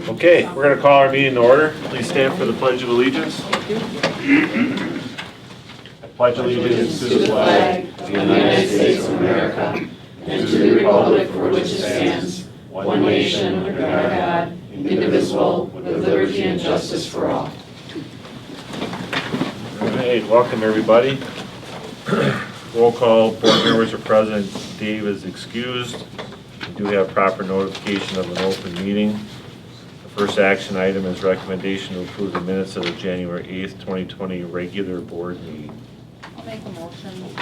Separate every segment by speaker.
Speaker 1: Okay, we're going to call our meeting to order. Please stand for the Pledge of Allegiance. I pledge allegiance to the flag
Speaker 2: of the United States of America and to the republic for which it stands, one nation under God, indivisible, with liberty and justice for all.
Speaker 1: All right, welcome everybody. Roll call, board members are present. Dave is excused. We do have proper notification of an open meeting. The first action item is recommendation to approve the minutes of the January 8th, 2020 regular board meeting.
Speaker 3: I'll make a motion.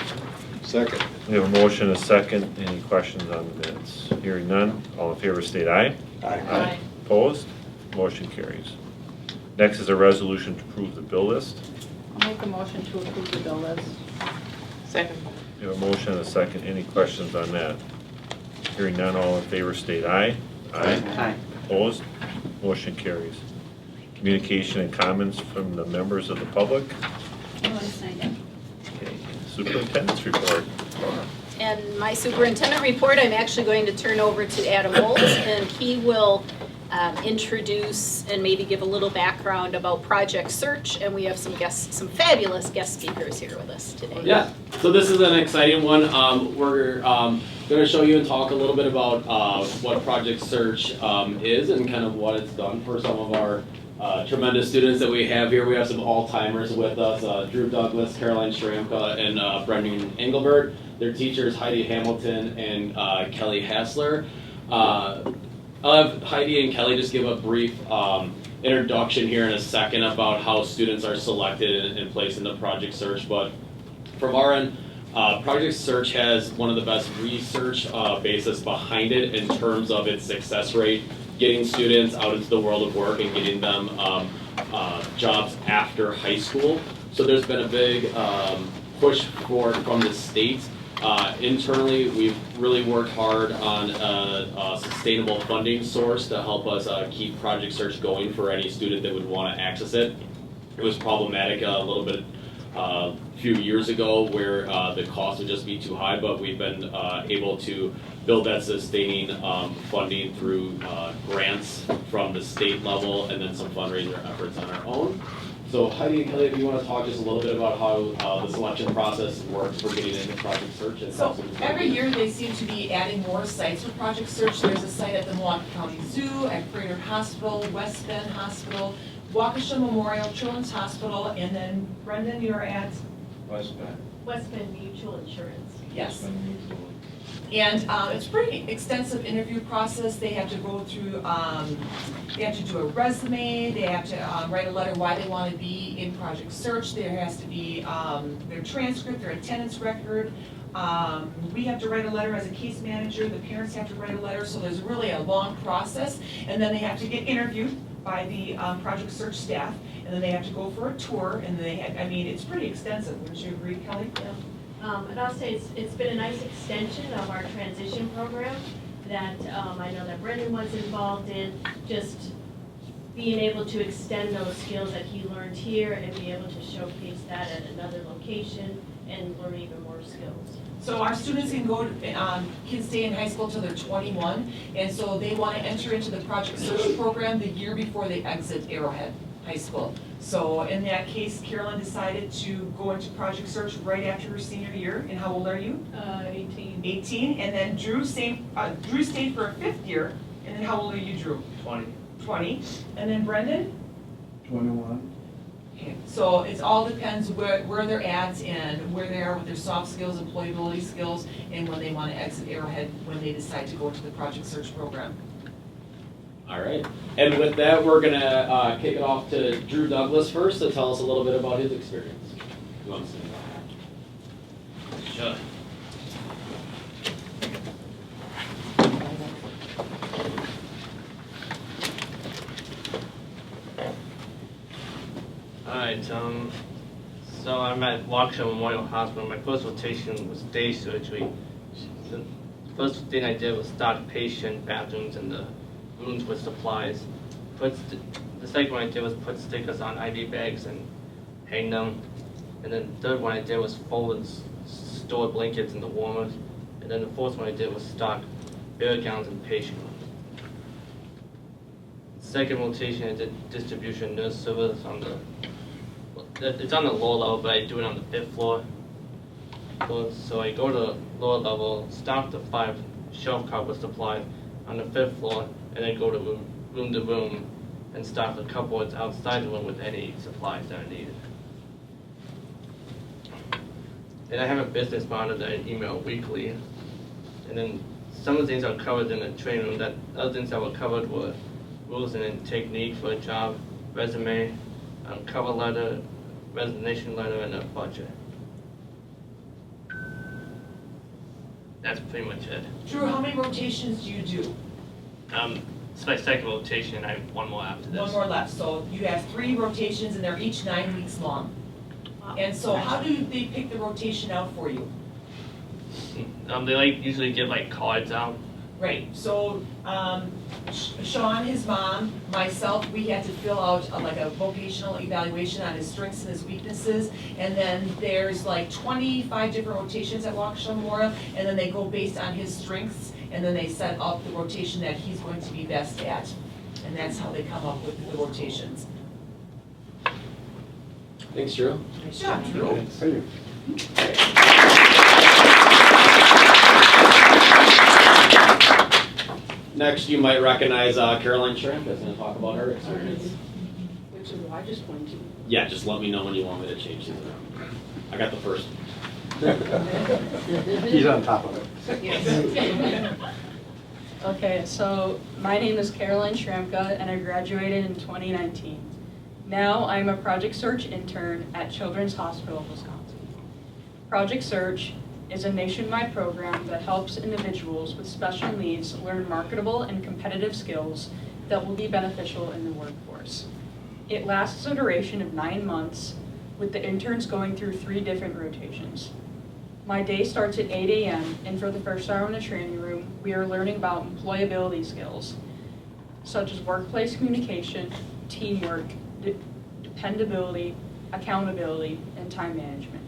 Speaker 4: Second.
Speaker 1: We have a motion, a second. Any questions on the minutes? Hearing none. All in favor state aye.
Speaker 3: Aye.
Speaker 1: Opposed? Motion carries. Next is a resolution to approve the bill list.
Speaker 3: I'll make a motion to approve the bill list. Second.
Speaker 1: We have a motion and a second. Any questions on that? Hearing none, all in favor state aye.
Speaker 3: Aye.
Speaker 1: Opposed? Motion carries. Communication and comments from the members of the public.
Speaker 5: I want to sign it.
Speaker 1: Okay. Superintendent's report.
Speaker 5: And my superintendent report, I'm actually going to turn over to Adam Holtz, and he will introduce and maybe give a little background about Project Search, and we have some guests, some fabulous guest speakers here with us today.
Speaker 6: Yeah, so this is an exciting one. We're going to show you and talk a little bit about what Project Search is and kind of what it's done for some of our tremendous students that we have here. We have some all-timers with us, Drew Douglas, Caroline Shramka, and Brendan Engelbert. Their teachers, Heidi Hamilton and Kelly Hassler. I'll have Heidi and Kelly just give a brief introduction here in a second about how students are selected and placed into Project Search. But from our end, Project Search has one of the best research basis behind it in terms of its success rate, getting students out into the world of work and getting them jobs after high school. So there's been a big push from the state. Internally, we've really worked hard on a sustainable funding source to help us keep Project Search going for any student that would want to access it. It was problematic a little bit a few years ago where the cost would just be too high, but we've been able to build that sustaining funding through grants from the state level and then some fundraiser efforts on our own. So Heidi and Kelly, if you want to talk just a little bit about how the selection process works for getting into Project Search. And
Speaker 7: so every year they seem to be adding more sites with Project Search. There's a site at the Milwaukee County Zoo, at Crater Hospital, West Bend Hospital, Waukesha Memorial, Children's Hospital, and then Brendan, you're at?
Speaker 4: West Bend.
Speaker 5: West Bend Mutual Insurance.
Speaker 7: Yes. And it's pretty extensive interview process. They have to go through, they have to do a resume, they have to write a letter why they want to be in Project Search. There has to be their transcript, their attendance record. We have to write a letter as a case manager, the parents have to write a letter, so there's really a long process. And then they have to get interviewed by the Project Search staff, and then they have to go for a tour, and they have, I mean, it's pretty extensive. Wouldn't you agree, Kelly?
Speaker 8: Yeah. And I'll say it's been a nice extension of our transition program that I know that Brendan was involved in, just being able to extend those skills that he learned here and be able to showcase that at another location and learn even more skills.
Speaker 7: So our students can go, can stay in high school till they're 21, and so they want to enter into the Project Search program the year before they exit Arrowhead High School. So in that case, Carolyn decided to go into Project Search right after her senior year. And how old are you?
Speaker 8: 18.
Speaker 7: 18. And then Drew stayed for a 5th year. And then how old are you, Drew?
Speaker 6: 20.
Speaker 7: 20. And then Brendan?
Speaker 4: 21.
Speaker 7: Okay. So it all depends where they're at and where they are with their soft skills, employability skills, and when they want to exit Arrowhead when they decide to go into the Project Search program.
Speaker 6: All right, and with that, we're going to kick it off to Drew Douglas first to tell us a little bit about his experience. You want to say that? Sure.
Speaker 9: Alright, so I'm at Waukesha Memorial Hospital. My first rotation was day surgery. The first thing I did was stock patient bathrooms and the rooms with supplies. The second one I did was put stickers on IV bags and hang them. And then the third one I did was fold and store blankets in the warmers. And then the fourth one I did was stock beer gowns and patient rooms. second rotation is a distribution nurse service on it's on the lower level, but I do it on the 5th floor. So I go to the lower level, stock the 5 shelf cupboard supplies on the 5th floor, and then go to room to room and stock the cupboards outside the room with any supplies that are needed. And I have a business monitor that I email weekly. And then some of the things are covered in the training room. That other things that were covered were rules and technique for a job, resume, cover letter, resignation letter, and a budget. That's pretty much it.
Speaker 7: Drew, how many rotations do you do?
Speaker 9: It's my second rotation. I have one more after this.
Speaker 7: One more left, so you have 3 rotations and they're each 9 weeks long. And so how do they pick the rotation out for you?
Speaker 9: They usually give cards out.
Speaker 7: Right, so Sean, his mom, myself, we had to fill out a vocational evaluation on his strengths and his weaknesses. And then there's 25 different rotations at Waukesha Memorial, and then they go based on his strengths, and then they set up the rotation that he's going to be best at. And that's how they come up with the rotations.
Speaker 6: Thanks, Drew.
Speaker 7: Nice job, Drew.
Speaker 6: Next, you might recognize Caroline Shrimp is going to talk about her experience.
Speaker 3: Which is why I just pointed to.
Speaker 6: Yeah, just let me know when you want me to change these around. I got the first one.
Speaker 4: He's on top of it.
Speaker 3: Okay, so my name is Caroline Shramka and I graduated in 2019. Now I'm a Project Search intern at Children's Hospital of Wisconsin. Project Search is a nationwide program that helps individuals with special needs learn marketable and competitive skills that will be beneficial in the workforce. It lasts a duration of 9 months, with the interns going through 3 different rotations. My day starts at 8 a.m., and for the first hour in the training room, we are learning about employability skills, such as workplace communication, teamwork, dependability, accountability, and time management.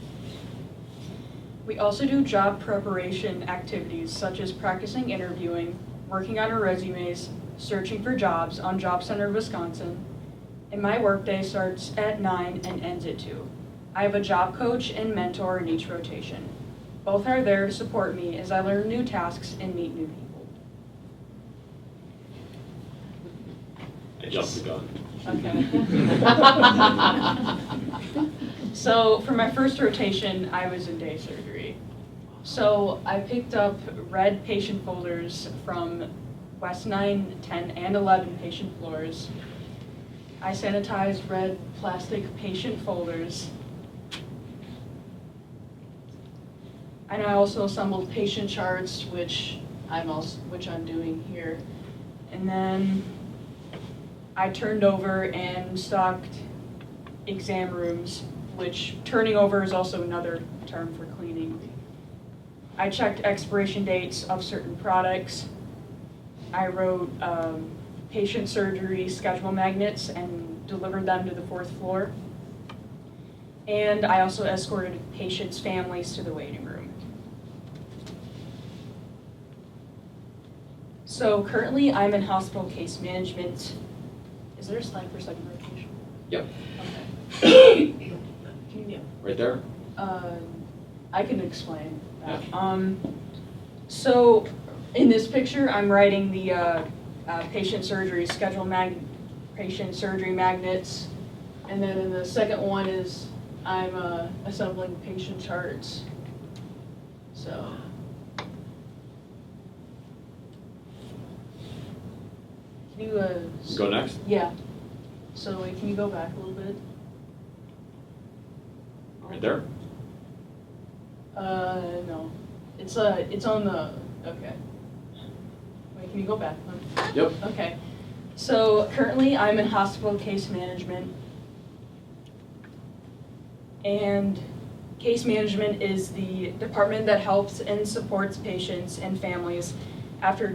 Speaker 3: We also do job preparation activities such as practicing interviewing, working on our resumes, searching for jobs on Job Center of Wisconsin, and my workday starts at 9 and ends at 2. I have a job coach and mentor in each rotation. Both are there to support me as I learn new tasks and meet new people.
Speaker 6: I jumped the gun.
Speaker 3: Okay. So for my first rotation, I was in day surgery. So I picked up red patient folders from West 9, 10, and 11 patient floors. I sanitized red plastic patient folders. And I also assembled patient charts, which I'm doing here. And then I turned over and stocked exam rooms, which turning over is also another term for cleaning. I checked expiration dates of certain products. I wrote patient surgery schedule magnets and delivered them to the 4th floor. And I also escorted patients' families to the waiting room. So currently I'm in hospital case management. Is there a slide for second rotation?
Speaker 6: Yep.
Speaker 3: Okay. Can you,
Speaker 6: Right there?
Speaker 3: I can explain that. So in this picture, I'm writing the patient surgery schedule patient surgery magnets. And then in the second one is I'm assembling patient charts. So. Can you
Speaker 6: Go next.
Speaker 3: Yeah. So wait, can you go back a little bit?
Speaker 6: Right there?
Speaker 3: No. It's on the, okay. Wait, can you go back one?
Speaker 6: Yep.
Speaker 3: Okay. So currently I'm in hospital case management. And case management is the department that helps and supports patients and families after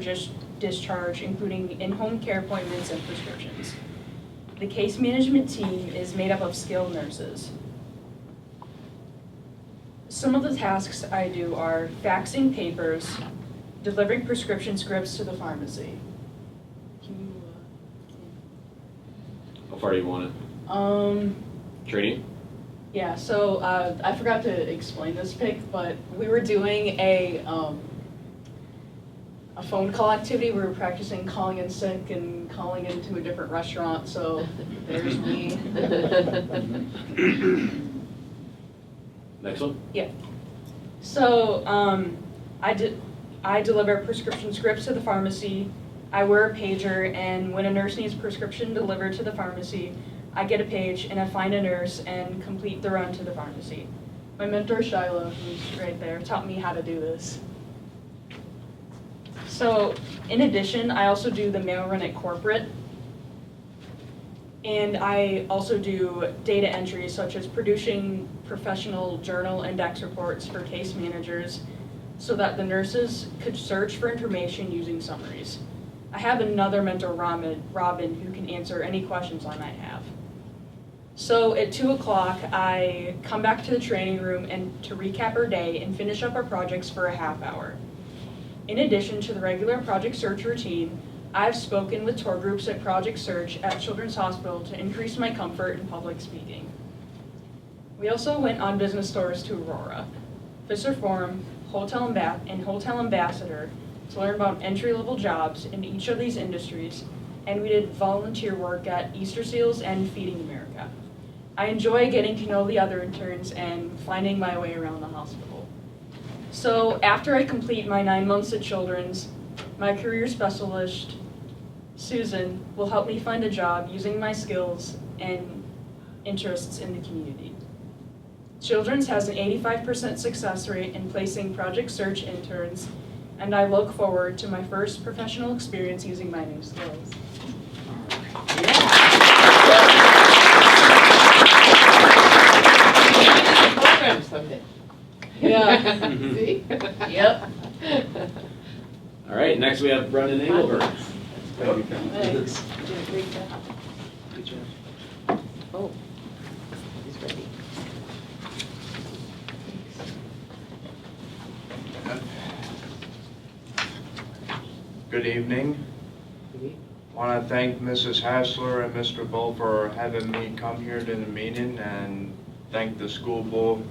Speaker 3: discharge, including in-home care appointments and prescriptions. The case management team is made up of skilled nurses. Some of the tasks I do are faxing papers, delivering prescription scripts to the pharmacy. Can you,
Speaker 6: How far do you want it? Training?
Speaker 3: Yeah, so I forgot to explain this pic, but we were doing a phone call activity. We were practicing calling in sick and calling into a different restaurant, so there's me.
Speaker 6: Next one?
Speaker 3: So I deliver prescription scripts to the pharmacy. I wear a pager, and when a nurse needs a prescription delivered to the pharmacy, I get a page and I find a nurse and complete the run to the pharmacy. My mentor Shiloh, who's right there, taught me how to do this. So in addition, I also do the mail run at corporate. And I also do data entry, such as producing professional journal index reports for case managers so that the nurses could search for information using summaries. I have another mentor, Robin, who can answer any questions I might have. So at 2 o'clock, I come back to the training room and to recap our day and finish up our projects for a half hour. In addition to the regular Project Search routine, I've spoken with tour groups at Project Search at Children's Hospital to increase my comfort in public speaking. We also went on business tours to Aurora, Fisher Forum, Hotel Ambassador to learn about entry-level jobs in each of these industries, and we did volunteer work at Easter Seals and Feeding America. I enjoy getting to know the other interns and finding my way around the hospital. So after I complete my 9 months at Children's, my career specialist, Susan, will help me find a job using my skills and interests in the community. Children's has an 85% success rate in placing Project Search interns, and I look forward to my first professional experience using my new skills.
Speaker 2: Program someday.
Speaker 3: Yeah.
Speaker 2: See? Yep.
Speaker 6: All right, next we have Brendan Engelbert.
Speaker 3: Thanks.
Speaker 2: You did a great job. Good job. Oh, he's ready.
Speaker 10: Good evening. Want to thank Mrs. Hassler and Mr. Bull for having me come here to the meeting, and thank the school board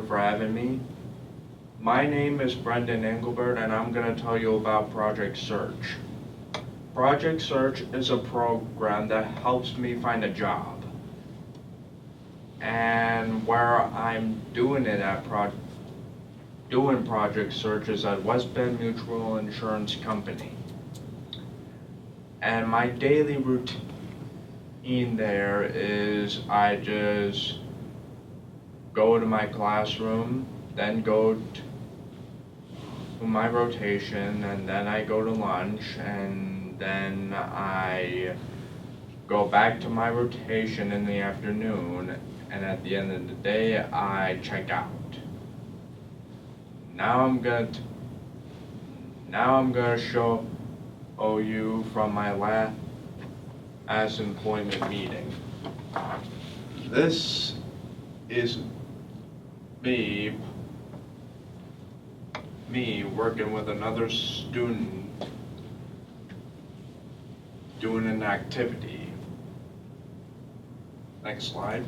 Speaker 10: for having me. My name is Brendan Engelbert, and I'm going to tell you about Project Search. Project Search is a program that helps me find a job. And where I'm doing it at doing Project Search is at West Bend Mutual Insurance Company. And my daily routine there is I just go to my classroom, then go to my rotation, and then I go to lunch, and then I go back to my rotation in the afternoon, and at the end of the day I check out. Now I'm gonna show you from my last employment meeting. This is me working with another student doing an activity. Next slide.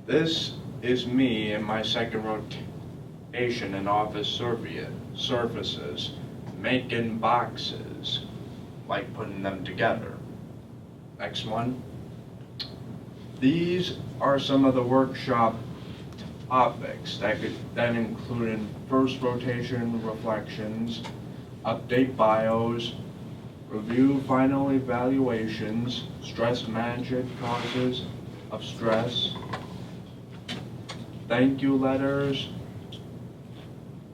Speaker 10: This is me in my second rotation in office services, making boxes, like putting them together. Next one. These are some of the workshop topics that included first rotation reflections, update bios, review final evaluations, stress management causes of stress, thank you letters,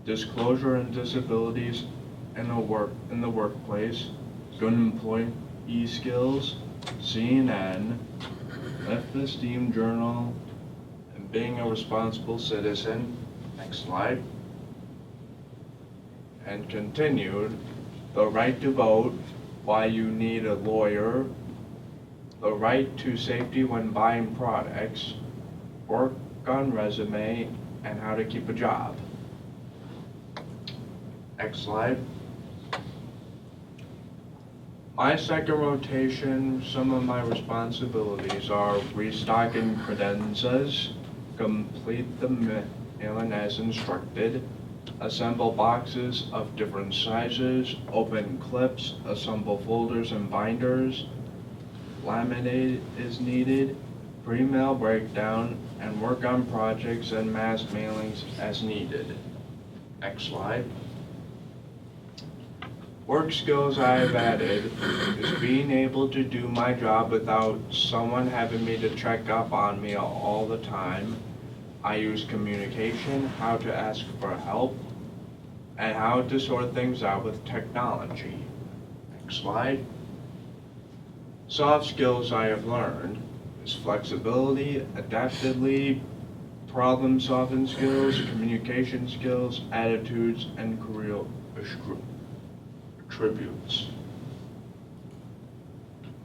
Speaker 10: disclosure and disabilities in the workplace, good employee skills, CNN, Lift the Steam Journal, and being a responsible citizen. Next slide. And continued, the right to vote, why you need a lawyer, the right to safety when buying products, work on resume, and how to keep a job. Next slide. My second rotation, some of my responsibilities are restocking credenzas, complete the mailing as instructed, assemble boxes of different sizes, open clips, assemble folders and binders, laminate is needed, pre-mail breakdown, and work on projects and mass mailings as needed. Next slide. Work skills I have added is being able to do my job without someone having me to check up on me all the time. I use communication, how to ask for help, and how to sort things out with technology. Next slide. Soft skills I have learned is flexibility, adaptability, problem-solving skills, communication skills, attitudes, and career attributes.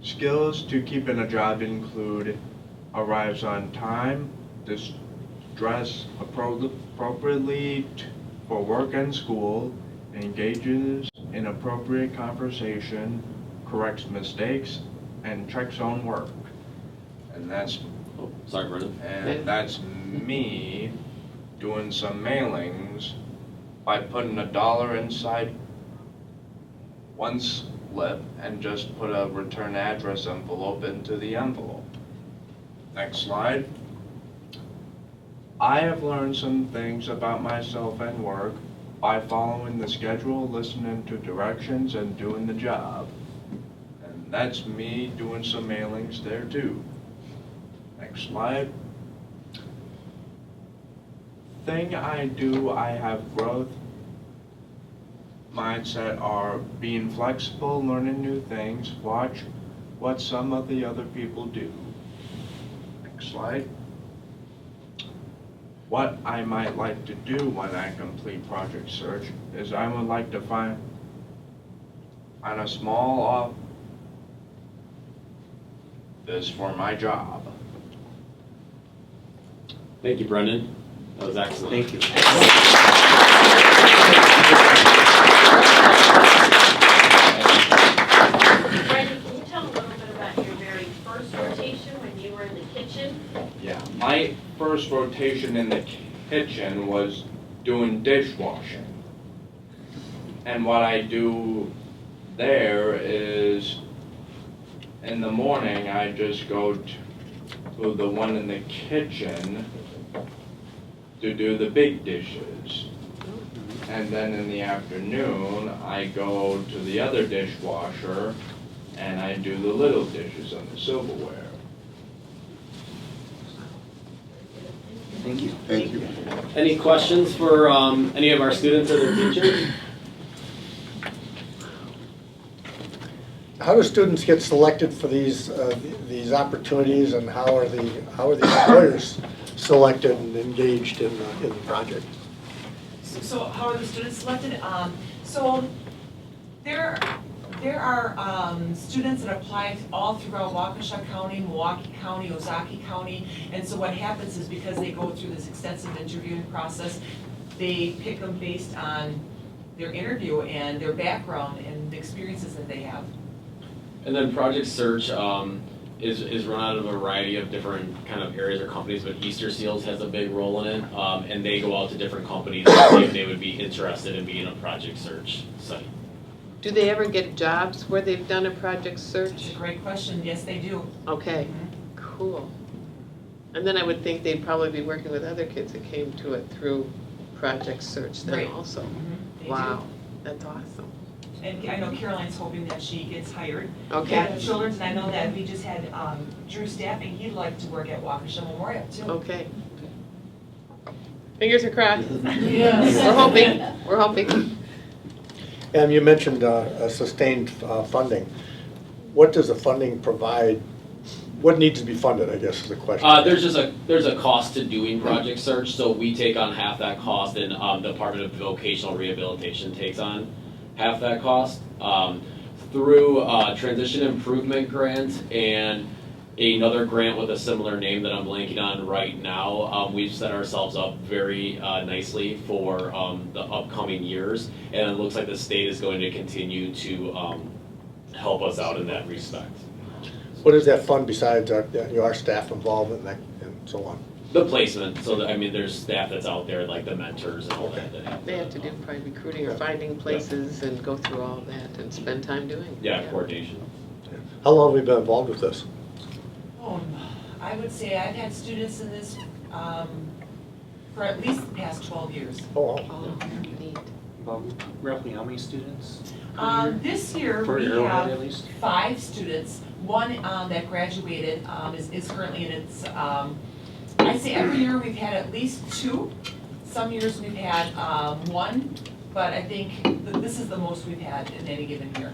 Speaker 10: Skills to keep in a job include arrives on time, dress appropriately for work and school, engages in appropriate conversation, corrects mistakes, and checks on work. And that's
Speaker 6: Oh, sorry, Brendan.
Speaker 10: And that's me doing some mailings by putting $1 inside one slip and just put a return address envelope into the envelope. Next slide. I have learned some things about myself and work by following the schedule, listening to directions, and doing the job. And that's me doing some mailings there too. Next slide. Thing I do, I have growth mindset are being flexible, learning new things, watch what some of the other people do. Next slide. What I might like to do when I complete project search is I would like to find on a small office for my job.
Speaker 6: Thank you, Brendan. That was excellent.
Speaker 2: Thank you.
Speaker 8: Brendan, can you tell a little bit about your very first rotation when you were in the kitchen?
Speaker 10: Yeah, my first rotation in the kitchen was doing dishwashing. And what I do there is in the morning I just go to the one in the kitchen to do the big dishes. And then in the afternoon I go to the other dishwasher and I do the little dishes and the silverware.
Speaker 2: Thank you.
Speaker 4: Thank you.
Speaker 6: Any questions for any of our students or their teachers?
Speaker 11: How do students get selected for these opportunities, and how are the employers selected and engaged in the project?
Speaker 7: So how are the students selected? So there are students that apply all throughout Waukesha County, Milwaukee County, Ozaki County. And so what happens is because they go through this extensive interviewing process, they pick them based on their interview and their background and the experiences that they have.
Speaker 6: And then Project Search is run out of a variety of different kind of areas or companies, but Easter Seals has a big role in it, and they go out to different companies to see if they would be interested in being a Project Search site.
Speaker 2: Do they ever get jobs where they've done a project
Speaker 7: It's
Speaker 2: search?
Speaker 7: a great question. Yes, they do.
Speaker 2: Okay, cool. And then I would think they'd probably be working with other kids that came to it through project search then
Speaker 7: Right.
Speaker 2: also.
Speaker 7: They do.
Speaker 2: Wow, that's awesome.
Speaker 7: And I know Caroline's hoping that she gets hired
Speaker 2: Okay.
Speaker 7: at Children's, and I know that we just had Drew Staffing, he'd like to work at Waukesha Memorial too.
Speaker 2: Okay. Fingers are crossed.
Speaker 7: Yes.
Speaker 2: We're hoping.
Speaker 11: And you mentioned sustained funding. What does the funding provide? What needs to be funded, I guess, is the question.
Speaker 6: There's a cost to doing Project Search, so we take on half that cost, and the Department of Vocational Rehabilitation takes on half that cost. Through Transition Improvement Grant and another grant with a similar name that I'm blanking on right now, we've set ourselves up very nicely for the upcoming years, and it looks like the state is going to continue to help us out in that respect.
Speaker 11: What is that fund besides our staff involvement and so on?
Speaker 6: The placement, so that, I mean, there's staff that's out there, like the mentors and all that.
Speaker 2: They have to do probably recruiting or finding places and go through all that and spend time doing.
Speaker 6: Yeah, coordination.
Speaker 11: How long have we been involved with this?
Speaker 7: I would say I've had students in this for at least the past 12 years.
Speaker 11: Oh, wow.
Speaker 2: Oh, neat.
Speaker 12: Roughly how many students?
Speaker 7: This year,
Speaker 12: For
Speaker 7: we
Speaker 12: Arrowhead at
Speaker 7: have
Speaker 12: least?
Speaker 7: 5 students. One that graduated is currently in its, I'd say every year we've had at least 2. Some years we've had 1, but I think this is the most we've had in any given year.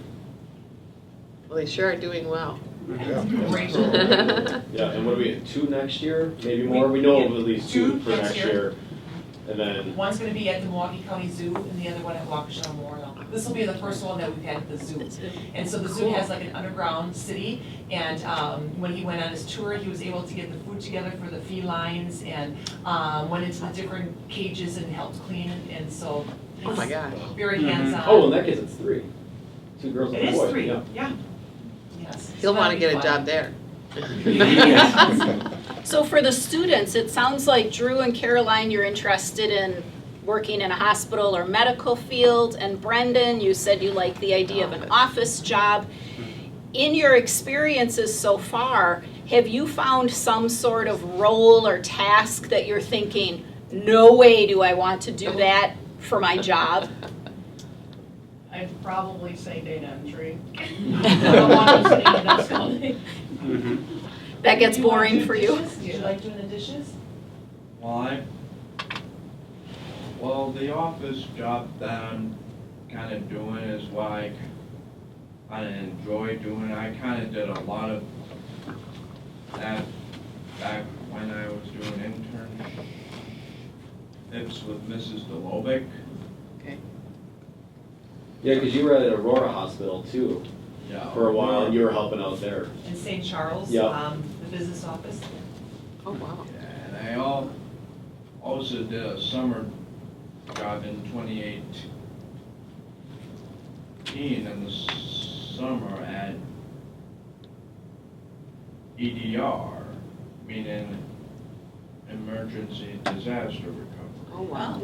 Speaker 2: Well, they sure are doing well.
Speaker 11: Yeah.
Speaker 7: Great.
Speaker 6: Yeah, and what do we, 2 next year, maybe more? We know of at least 2 for next year. And then,
Speaker 7: One's gonna be at the Milwaukee County Zoo and the other one at Waukesha Memorial. This will be the first one that we've had at the zoo. And so the zoo has like an underground city, and when he went on his tour, he was able to get the food together for the felines and went into the different cages and helped clean, and so.
Speaker 2: Oh my gosh.
Speaker 7: Very hands-on.
Speaker 6: oh, in that case, it's 3. 2 girls and
Speaker 7: It
Speaker 6: a
Speaker 7: is
Speaker 6: boy.
Speaker 7: 3,
Speaker 6: Yeah.
Speaker 7: yeah. Yes.
Speaker 2: He'll want to get a
Speaker 7: That'll
Speaker 2: job there.
Speaker 5: So for the students, it sounds like Drew and Caroline, you're interested in working in a hospital or medical field, and Brendan, you said you like the idea of an office job. In your experiences so far, have you found some sort of role or task that you're thinking, no way do I want to do that for my job?
Speaker 3: I'd probably say data entry. I don't want to sitting at a desk all day.
Speaker 5: That gets
Speaker 7: You wanna
Speaker 5: boring
Speaker 7: do
Speaker 5: for you?
Speaker 7: dishes? Do you like doing the dishes?
Speaker 10: Well, the office job that I'm kind of doing is what I enjoy doing. I kind of did a lot of that back when I was doing internships with Mrs. DeLobick.
Speaker 6: Yeah, because you were at Aurora Hospital too,
Speaker 10: Yeah.
Speaker 6: for a while, and you were helping out there.
Speaker 7: In St. Charles,
Speaker 6: Yeah.
Speaker 7: the business office.
Speaker 2: Oh, wow.
Speaker 10: And I also did a summer job in 2018 in the summer at EDR, meaning Emergency Disaster Recovery.
Speaker 2: Oh, wow.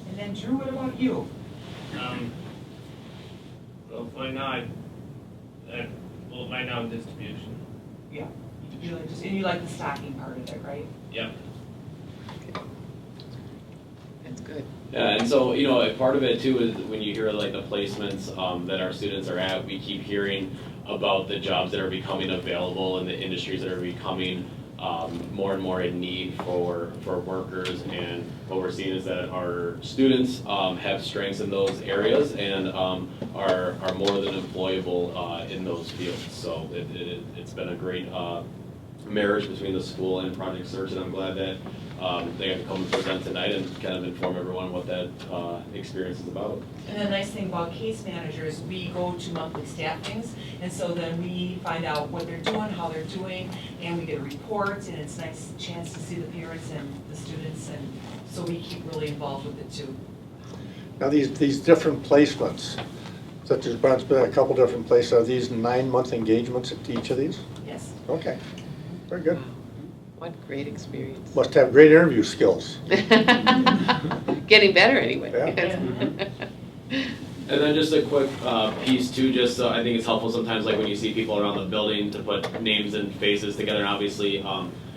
Speaker 7: And then Drew, what about you?
Speaker 9: Well, right now, right now in distribution.
Speaker 7: Yeah. You like and you like the stocking part of it, right?
Speaker 9: Yep.
Speaker 2: That's good.
Speaker 6: Yeah, and so, you know, part of it too is when you hear like the placements that our students are at, we keep hearing about the jobs that are becoming available and the industries that are becoming more and more in need for workers, and what we're seeing is that our students have strengths in those areas and are more than employable in those fields. So it's been a great marriage between the school and Project Search, and I'm glad that they got to come and present tonight and kind of inform everyone what that experience is about.
Speaker 7: And the nice thing about case managers, we go to monthly staffings, and so then we find out what they're doing, how they're doing, and we get a report, and it's a nice chance to see the parents and the students, and so we keep really involved with it too.
Speaker 11: Now, these different placements, such as Brent's been at a couple different places, are these 9-month engagements at each of these?
Speaker 7: Yes.
Speaker 11: Okay, very good.
Speaker 2: What great experience.
Speaker 11: Must have great interview skills.
Speaker 2: Getting better anyway.
Speaker 6: And then just a quick piece too, just so I think it's helpful sometimes, like when you see people around the building, to put names and faces together. And obviously,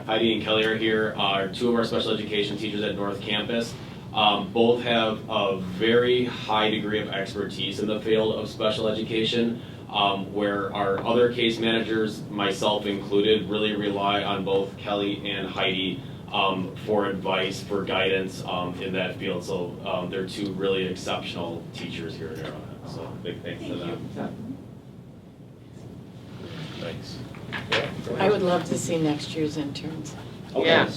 Speaker 6: Heidi and Kelly are here, are 2 of our special education teachers at North Campus. Both have a very high degree of expertise in the field of special education, where our other case managers, myself included, really rely on both Kelly and Heidi for advice, for guidance in that field. So they're 2 really exceptional teachers here at Arrowhead. So big thanks to them. Thanks.
Speaker 13: I would love to see next year's interns.
Speaker 6: Okay.
Speaker 2: Yeah.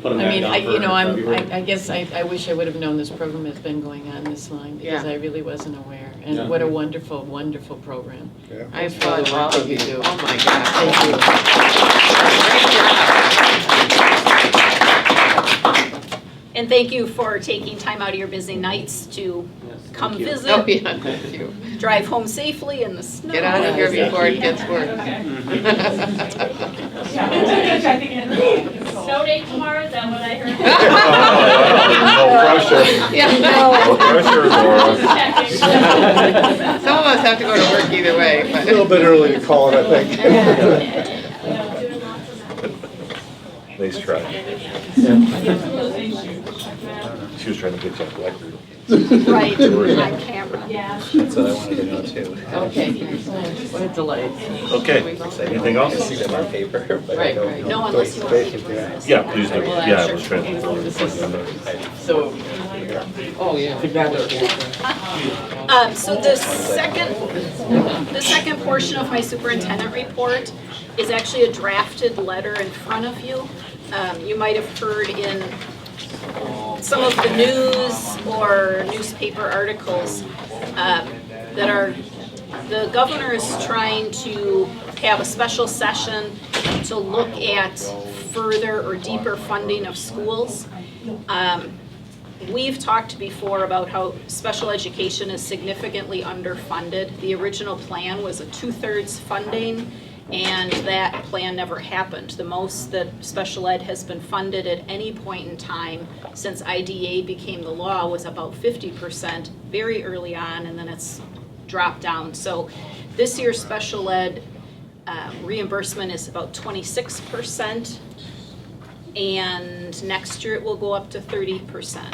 Speaker 6: Put them
Speaker 13: I
Speaker 6: back
Speaker 13: mean,
Speaker 6: down
Speaker 13: I,
Speaker 6: for
Speaker 13: you know,
Speaker 6: February.
Speaker 13: I guess I wish I would have known this program has been going on this long, because
Speaker 2: Yeah.
Speaker 13: I really wasn't aware.
Speaker 6: Yeah.
Speaker 13: And what a wonderful, wonderful program.
Speaker 11: Yeah.
Speaker 2: I applaud all of you. Oh, my gosh.
Speaker 13: Thank you.
Speaker 2: Great job.
Speaker 5: And thank you for taking time out of your busy nights to come
Speaker 13: Oh,
Speaker 5: visit,
Speaker 13: yeah, thank you.
Speaker 5: drive home safely in the snow.
Speaker 13: Get out of here before it gets worse.
Speaker 8: Snow day tomorrow, is that what I heard?
Speaker 1: No pressure.
Speaker 13: Yeah,
Speaker 1: No pressure, Laura.
Speaker 13: some of us have to go to work either way,
Speaker 11: A
Speaker 13: but.
Speaker 11: little bit early to call it, I think.
Speaker 8: Doing lots of activities.
Speaker 1: Nice try. She was trying to get you on record.
Speaker 5: Right, on camera.
Speaker 8: Yeah.
Speaker 12: That's what I wanted to know too.
Speaker 13: Okay, what a delight.
Speaker 1: Okay, anything else?
Speaker 12: I see them on paper, but I
Speaker 13: Right,
Speaker 12: don't
Speaker 13: right.
Speaker 12: know.
Speaker 5: No, unless you want to.
Speaker 1: Yeah, please do.
Speaker 13: Well,
Speaker 1: Yeah,
Speaker 13: I'm
Speaker 1: let's
Speaker 13: sure.
Speaker 1: try to.
Speaker 13: So, oh, yeah.
Speaker 5: So the second portion of my superintendent report is actually a drafted letter in front of you. You might have heard in some of the news or newspaper articles that the governor is trying to have a special session to look at further or deeper funding of schools. We've talked before about how special education is significantly underfunded. The original plan was a 2/3 funding, and that plan never happened. The most that special ed has been funded at any point in time since IDA became the law was about 50% very early on, and then it's dropped down. So this year's special ed reimbursement is about 26%. And next year it will go up to 30%.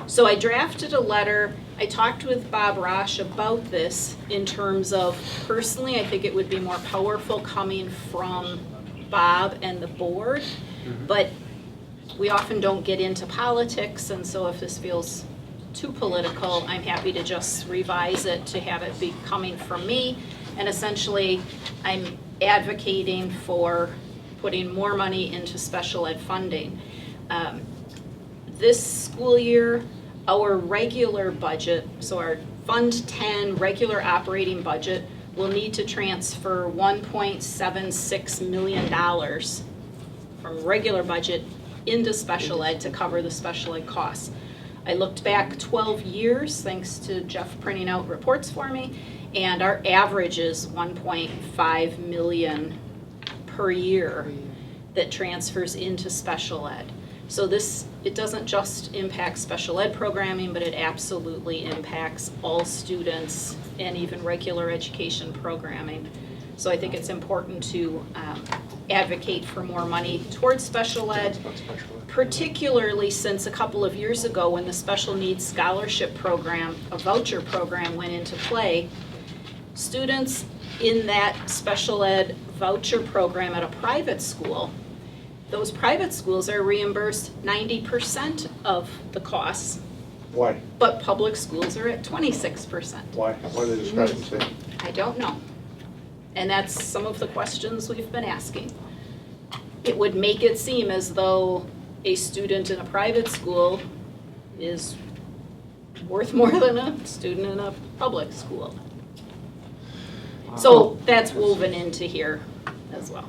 Speaker 5: So I drafted a letter. I talked with Bob Rosh about this in terms of, personally, I think it would be more powerful coming from Bob and the board, but we often don't get into politics, and so if this feels too political, I'm happy to just revise it to have it be coming from me. And essentially, I'm advocating for putting more money into special ed funding. This school year, our regular budget, so our Fund 10 regular operating budget, will need to transfer $1.76 million from regular budget into special ed to cover the special ed costs. I looked back 12 years, thanks to Jeff printing out reports for me, and our average is 1.5 million per year that transfers into special ed. So this, it doesn't just impact special ed programming, but it absolutely impacts all students and even regular education programming. So I think it's important to advocate for more money towards special ed, particularly since a couple of years ago when the special needs scholarship program, a voucher program, went into play, students in that special ed voucher program at a private school, those private schools are reimbursed 90% of the costs,
Speaker 11: Why?
Speaker 5: but public schools are at 26%.
Speaker 11: Why? Why the discrepancy?
Speaker 5: I don't know. And that's some of the questions we've been asking. It would make it seem as though a student in a private school is worth more than a student in a public school. So that's woven into here as well.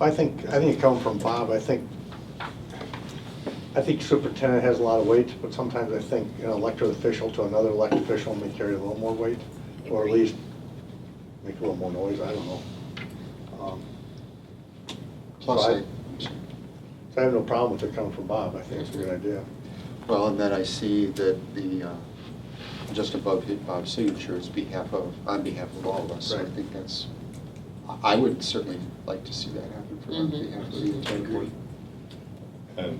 Speaker 11: I think it comes from Bob. I think superintendent has a lot of weight, but sometimes I think an elected official to another elected official may carry a little more weight, or at least make a little more noise, I don't know.
Speaker 14: Plus,
Speaker 11: So I have no problem with it coming from Bob. I think it's a good idea.
Speaker 14: well, and then I see that the, just above Bob's signature is on behalf of all of us. So I
Speaker 11: Right.
Speaker 14: think that's, I would certainly like to see that happen on behalf of the entire board.
Speaker 15: And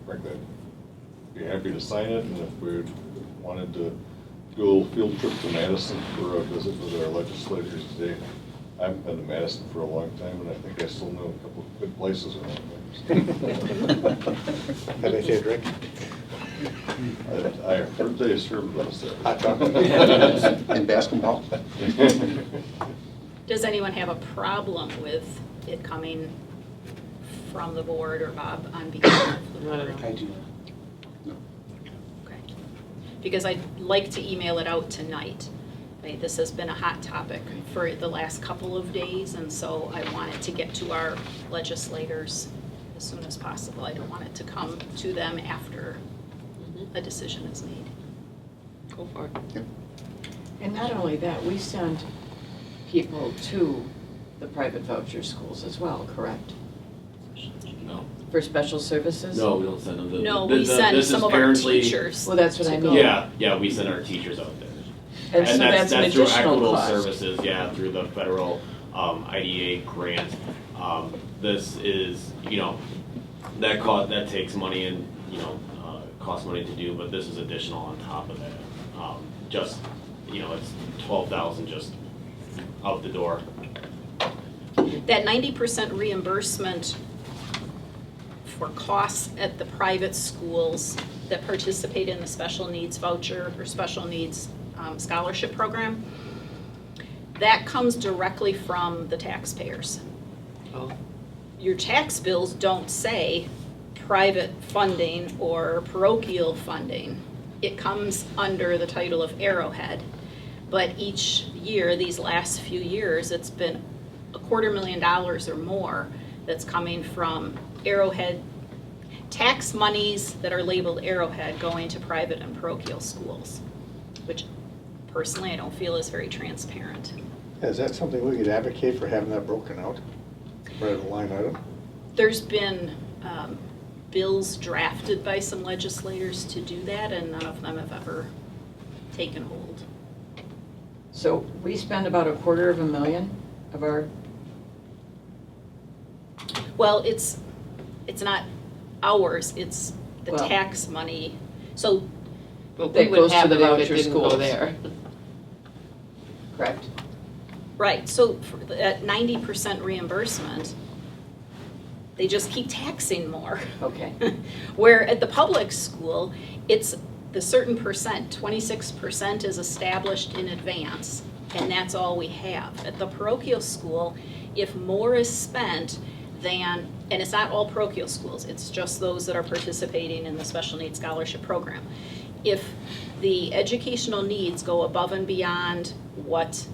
Speaker 15: frankly, I'd be happy to sign it, and if we wanted to do a little field trip to Madison for a visit with our legislators today. I haven't been to Madison for a long time, and I think I still know a couple of good places around there.
Speaker 11: Have they say a drink?
Speaker 15: I heard they served us there.
Speaker 11: Hot chocolate?
Speaker 14: And basketball?
Speaker 5: Does anyone have a problem with it coming from the board or Bob on behalf of the board?
Speaker 12: I do.
Speaker 5: Okay. Because I'd like to email it out tonight. Right, this has been a hot topic for the last couple of days, and so I wanted to get to our legislators as as soon as possible. I don't want it to come to them after a decision is made.
Speaker 13: Go for it.
Speaker 14: Yep.
Speaker 13: And not only that, we send people to the private voucher schools as well, correct?
Speaker 6: No.
Speaker 13: For special services?
Speaker 6: No, we don't send them.
Speaker 5: No, we send some of our teachers.
Speaker 13: Well, that's what I
Speaker 5: to go.
Speaker 13: mean.
Speaker 6: Yeah, we send our teachers out there.
Speaker 13: And so that's an
Speaker 6: through
Speaker 13: additional
Speaker 6: Equitable
Speaker 13: cost.
Speaker 6: Services, yeah, through the federal IDA grant. This is, that takes money and, costs money to do, but this is additional on top of that. Just, it's 12,000 just out the door.
Speaker 5: That 90% reimbursement for costs at the private schools that participate in the special needs voucher or special needs scholarship program, that comes directly from the taxpayers.
Speaker 13: Oh.
Speaker 5: Your tax bills don't say private funding or parochial funding. It comes under the title of Arrowhead. But each year, these last few years, it's been $250,000 or more that's coming from Arrowhead, tax monies that are labeled Arrowhead going to private and parochial schools, which personally I don't feel is very transparent.
Speaker 11: Is that something we could advocate for, having that broken out, right, a line item?
Speaker 5: There's been bills drafted by some legislators to do that, and none of them have ever taken hold.
Speaker 13: So we spend about $250,000 of our,
Speaker 5: Well, it's not ours, it's the
Speaker 13: Well-
Speaker 5: tax money. So
Speaker 13: that
Speaker 2: we would
Speaker 13: goes to
Speaker 2: have
Speaker 13: the
Speaker 2: it if it
Speaker 13: voucher
Speaker 2: didn't go
Speaker 13: schools.
Speaker 2: there.
Speaker 13: Correct?
Speaker 5: right, so at 90% reimbursement, they just keep taxing more.
Speaker 13: Okay.
Speaker 5: Where at the public school, it's the certain percent, 26% is established in advance, and that's all we have. At the parochial school, if more is spent than, and it's not all parochial schools, it's just those that are participating in the special needs scholarship program. If the educational needs go above and beyond what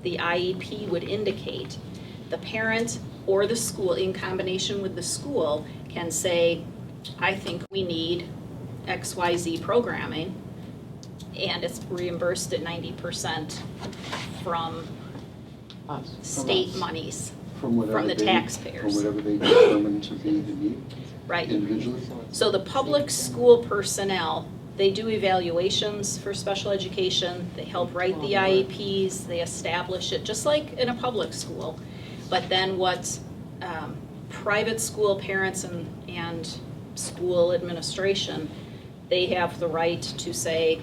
Speaker 5: the IEP would indicate, the parent or the school, in combination with the school, can say, I think we need XYZ programming, and it's reimbursed at 90% from
Speaker 13: Us.
Speaker 5: state monies,
Speaker 14: From whatever
Speaker 5: from the
Speaker 14: they-
Speaker 5: taxpayers.
Speaker 14: From whatever they determine to be the need
Speaker 5: Right.
Speaker 14: individually?
Speaker 5: So the public school personnel, they do evaluations for special education, they help write the IEPs, they establish it, just like in a public school. But then what private school parents and school administration, they have the right to say,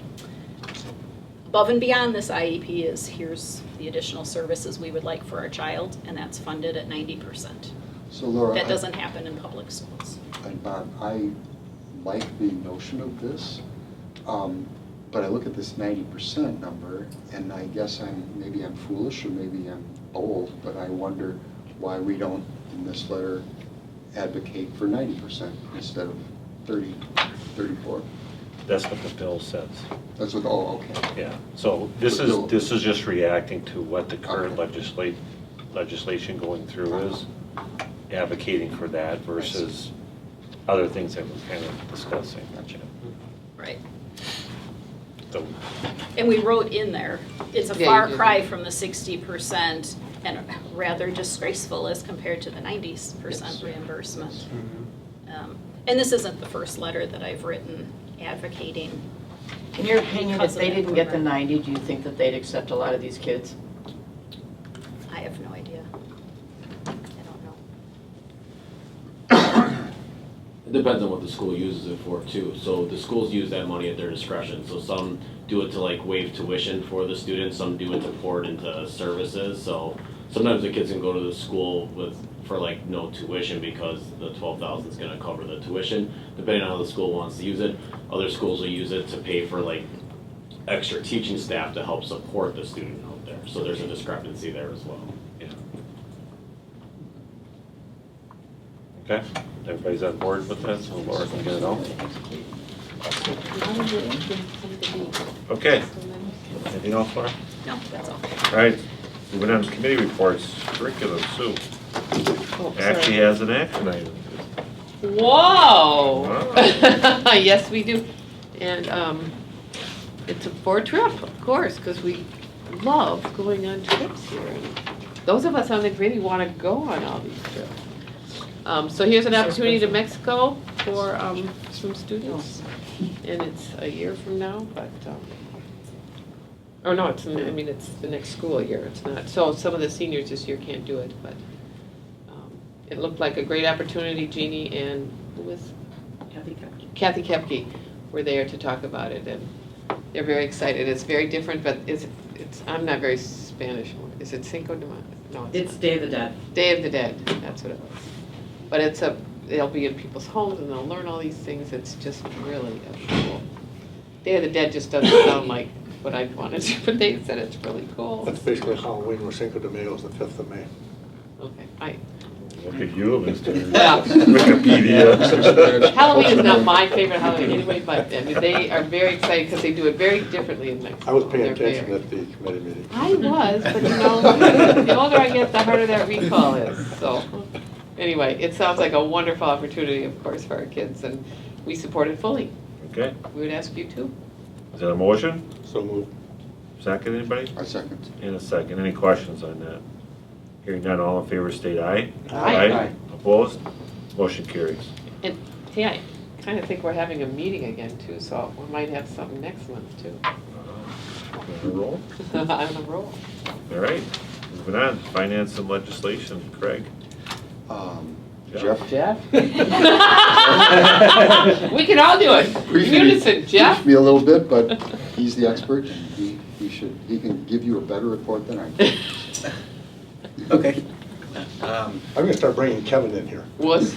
Speaker 5: above and beyond this IEP is, here's the additional services we would like for our child, and that's funded at 90%.
Speaker 14: So Laura,
Speaker 5: That doesn't happen in public schools.
Speaker 14: And Bob, I like the notion of this, but I look at this 90% number, and I guess maybe I'm foolish or maybe I'm bold, but I wonder why we don't, in this letter, advocate for 90% instead of 30, 34.
Speaker 1: That's what the bill says.
Speaker 14: That's what, oh, okay.
Speaker 1: Yeah, so this
Speaker 14: The bill.
Speaker 1: is just reacting to what the current
Speaker 14: Okay.
Speaker 1: legislation going through is, advocating for that versus other things that we're kind of discussing.
Speaker 5: Right.
Speaker 1: So,
Speaker 5: And we wrote in there, it's a
Speaker 2: Yeah,
Speaker 5: far
Speaker 2: you did.
Speaker 5: cry from the 60% and rather disgraceful as compared to the 90% reimbursement. And this isn't the first letter that I've written advocating.
Speaker 13: In your opinion,
Speaker 5: Because
Speaker 13: if
Speaker 5: of
Speaker 13: they
Speaker 5: that
Speaker 13: didn't get the
Speaker 5: program.
Speaker 13: 90, do you think that they'd accept a lot of these kids?
Speaker 5: I have no idea. I don't know.
Speaker 6: It depends on what the school uses it for too. So the schools use that money at their discretion. So some do it to like waive tuition for the students, some do it to pour it into services. So sometimes the kids can go to the school for like no tuition because the 12,000 is gonna cover the tuition, depending on how the school wants to use it. Other schools will use it to pay for like extra teaching staff to help support the student out there. So there's a discrepancy there as well.
Speaker 1: yeah. Okay, everybody's on board with that, so Laura can get it out. Okay, anything else, Laura?
Speaker 5: No, that's all.
Speaker 1: All right, moving on to committee reports, curriculum, Sue.
Speaker 13: Oh,
Speaker 1: Actually has an action item.
Speaker 2: Whoa! Yes, we do. And it's a Ford trip, of course, because we love going on trips here. And those of us on the committee want to go on all these trips. So here's an opportunity to Mexico for some students. And it's a year from now, but, oh no, it's the next school year, it's not. So some of the seniors this year can't do it, but it looked like a great opportunity. Jeannie and who was? Kathy Kepke were there to talk about it, and they're very excited. It's very different, but it's I'm not very Spanish. Is it Cinco de Mayo? No,
Speaker 13: It's Day of the Dead.
Speaker 2: Day of the Dead, that's what it was. But they'll be in people's homes and they'll learn all these things. It's just really cool. Day of the Dead just doesn't sound like what I'd want to do, but they said it's really cool.
Speaker 11: That's basically Halloween, where Cinco de Mayo is the 5th of May.
Speaker 2: Okay,
Speaker 1: Look at you, Mr.
Speaker 2: Well,
Speaker 1: Wikipedia.
Speaker 2: Halloween is not my favorite holiday anyway, but they are very excited because they do it very differently in Mexico.
Speaker 11: I was paying
Speaker 2: They're
Speaker 11: attention
Speaker 2: very-
Speaker 11: at the committee meeting.
Speaker 2: I was, but the older I get, the harder that recall is, so. Anyway, it sounds like a wonderful opportunity, of course, for our kids, and we support it fully.
Speaker 1: Okay,
Speaker 2: We would ask you to.
Speaker 1: is that a motion?
Speaker 11: So moved.
Speaker 1: Second, anybody?
Speaker 14: I second.
Speaker 1: In a second. Any questions on that? Hearing none, all in favor state aye.
Speaker 2: Aye.
Speaker 1: Opposed? Motion carries.
Speaker 2: And, hey, I kind of think we're having a meeting again, too, so we might have something next month, too.
Speaker 1: On a roll.
Speaker 2: On a roll.
Speaker 1: All right, moving on. Finance and legislation, Craig.
Speaker 14: Jeff?
Speaker 2: Jeff? We can all do it.
Speaker 14: Brief
Speaker 2: Unison, Jeff?
Speaker 14: me a little bit, but he's the expert, and he can give you a better report than I can.
Speaker 12: Okay.
Speaker 11: I'm gonna start bringing Kevin in here.
Speaker 2: Was.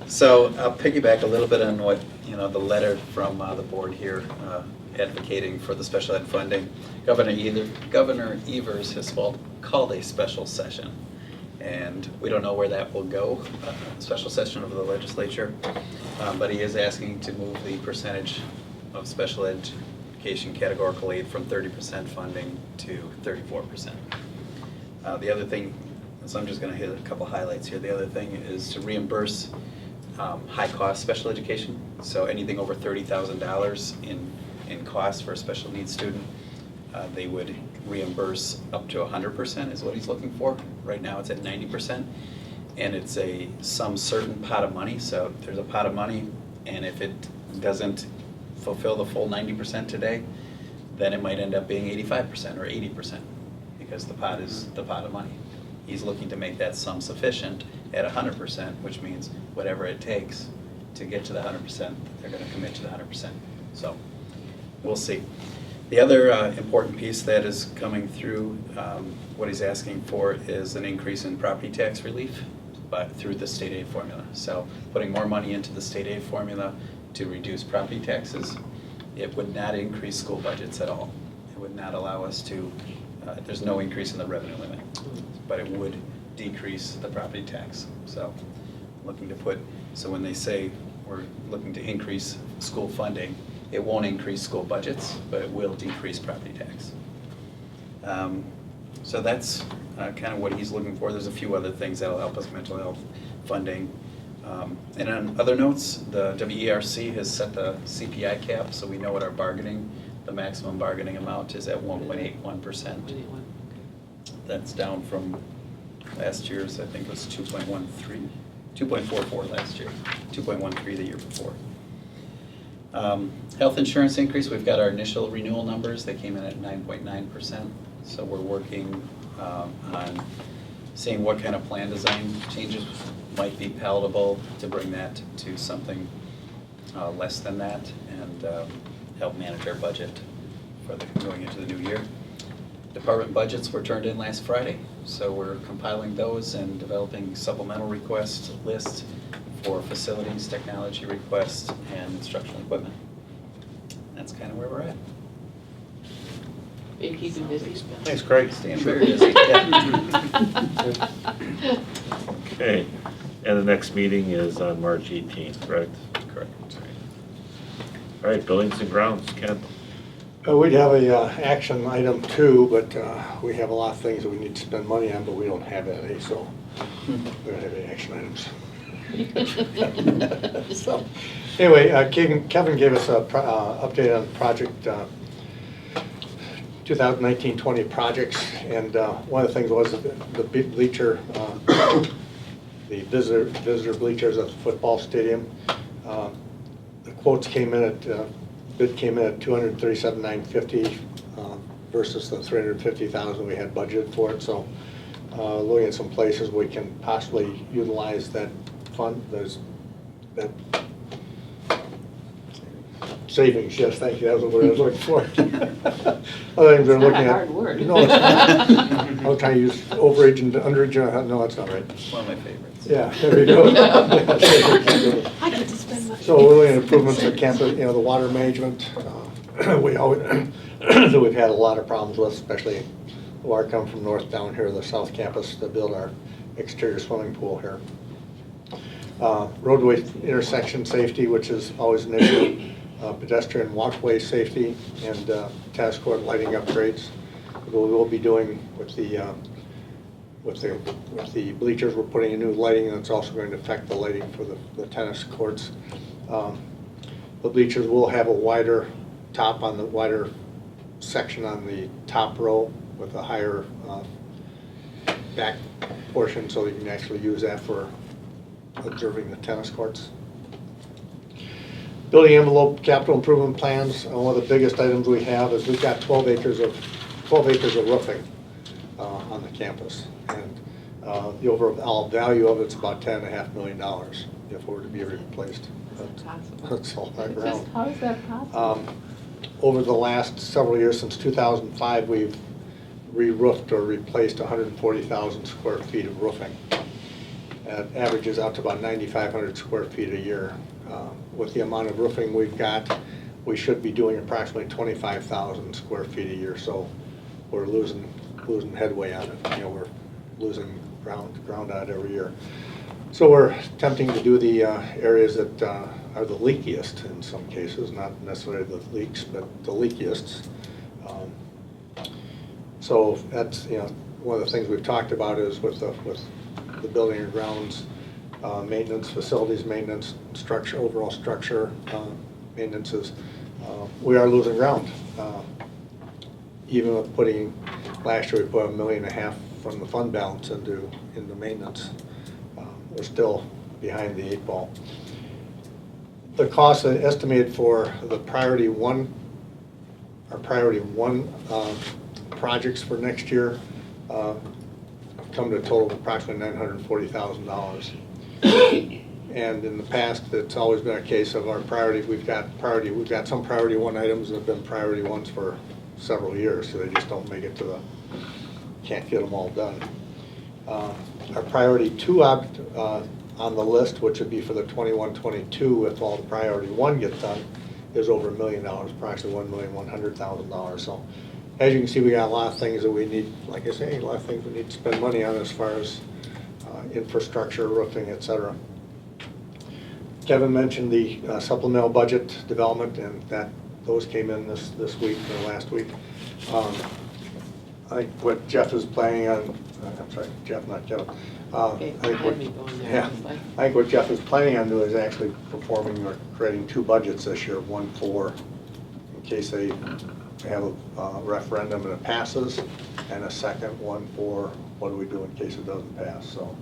Speaker 12: So I'll piggyback a little bit on what, the letter from the board here advocating for the special ed funding. Governor Evers has called a special session, and we don't know where that will go, special session of the legislature, but he is asking to move the percentage of special education categorical aid from 30% funding to 34%. The other thing, so I'm just going to hit a couple highlights here. The other thing is to reimburse high-cost special education. So anything over $30,000 in cost for a special needs student, they would reimburse up to 100% is what he's looking for. Right now it's at 90%. And it's some certain pot of money. So there's a pot of money, and if it doesn't fulfill the full 90% today, then it might end up being 85% or 80%, because the pot is the pot of money. He's looking to make that sum sufficient at 100%, which means whatever it takes to get to the 100%, they're going to commit to the 100%. So we'll see. The other important piece that is coming through, what he's asking for is an increase in property tax relief, but through the state aid formula. So putting more money into the state aid formula to reduce property taxes, it would not increase school budgets at all. It would not allow us to, there's no increase in the revenue limit, but it would decrease the property tax. So looking to so when they say we're looking to increase school funding, it won't increase school budgets, but it will decrease property tax. So that's kind of what he's looking for. There's a few other things that'll help us, mental health funding. And on other notes, the WERC has set the CPI cap, so we know what the maximum bargaining amount is at 1.81%. That's down from last year's, I think it was 2.44 last year, 2.13 the year before. Health insurance increase, we've got our initial renewal numbers. They came in at 9.9%. So we're working on seeing what kind of plan design changes might be palatable to bring that to something less than that, and help manage our budget for going into the new year. Department budgets were turned in last Friday, so we're compiling those and developing supplemental request lists for facilities, technology requests, and instructional equipment. That's kind of where we're at.
Speaker 2: Are you keeping busy?
Speaker 1: Thanks, Craig.
Speaker 12: Staying very busy. Yeah.
Speaker 1: Okay, and the next meeting is on March 18th, correct?
Speaker 12: Correct.
Speaker 1: All right, buildings and grounds, Ken.
Speaker 11: We'd have a action item 2, but we have a lot of things that we need to spend money on, but we don't have any, so We don't have any action items. So, anyway, Kevin gave us a update on project 2019-20 projects, and one of the things was the bleacher, the visitor bleachers at the football stadium. The quotes came in at, bid came in at $237,950 versus the $350,000 we had budgeted for it. So looking at some places we can possibly utilize that fund, that savings, yes, thank you, that was the word I was looking for. Other things we're
Speaker 2: It's not
Speaker 11: looking
Speaker 2: a
Speaker 11: at.
Speaker 2: hard word.
Speaker 11: No, it's not. I was trying to use overage and underage, no, that's not right.
Speaker 12: It's one of my favorites.
Speaker 11: Yeah, there we go.
Speaker 2: I get to spend my.
Speaker 11: So we're looking at improvements at campus, the water management. We always, that we've had a lot of problems with, especially the water coming from north down here, the south campus, to build our exterior swimming pool here. Roadway intersection safety, which is always an issue. Pedestrian walkway safety and tennis court lighting upgrades. We will be doing with the bleachers, we're putting in new lighting, and it's also going to affect the lighting for the tennis courts. The bleachers will have a wider top on the wider section on the top row with a higher back portion, so you can actually use that for observing the tennis courts. Building envelope capital improvement plans. One of the biggest items we have is we've got 12 acres of roofing on the campus, and the overall value of it's about $10.5 million if it were to be replaced. That's all that ground.
Speaker 2: How is that possible?
Speaker 11: Over the last several years, since 2005, we've re-roofed or replaced 140,000 square feet of roofing. It averages out to about 9,500 square feet a year. With the amount of roofing we've got, we should be doing approximately 25,000 square feet a year. So we're losing headway on it. We're losing ground on it every year. So we're attempting to do the areas that are the leakiest in some cases, not necessarily the leaks, but the leakiest. So that's one of the things we've talked about is with the building and grounds maintenance, facilities maintenance, structure, overall structure maintenances. We are losing ground. Even with putting, last year we put $1.5 million from the fund balance into maintenance. We're still behind the 8 ball. The cost estimated for the priority one projects for next year come to a total of approximately $940,000. And in the past, it's always been a case of our priority. We've got some priority 1 items that have been priority 1s for several years, so they just don't make it to can't get them all done. Our priority 2 on the list, which would be for the 21-22, if all the priority 1 gets done, is over $1 million, approximately $1,100,000. So as you can see, we got a lot of things that we need, like I say, a lot of things we need to spend money on as far as infrastructure, roofing, etc. Kevin mentioned the supplemental budget development, and those came in this week or last week. I think what Jeff is planning on, I'm sorry, Jeff, not Kevin.
Speaker 2: Okay,
Speaker 11: I think what Jeff is planning on doing is actually performing or creating 2 budgets this year, one for in case they have a referendum and it passes, and a second one for what do we do in case it doesn't pass. So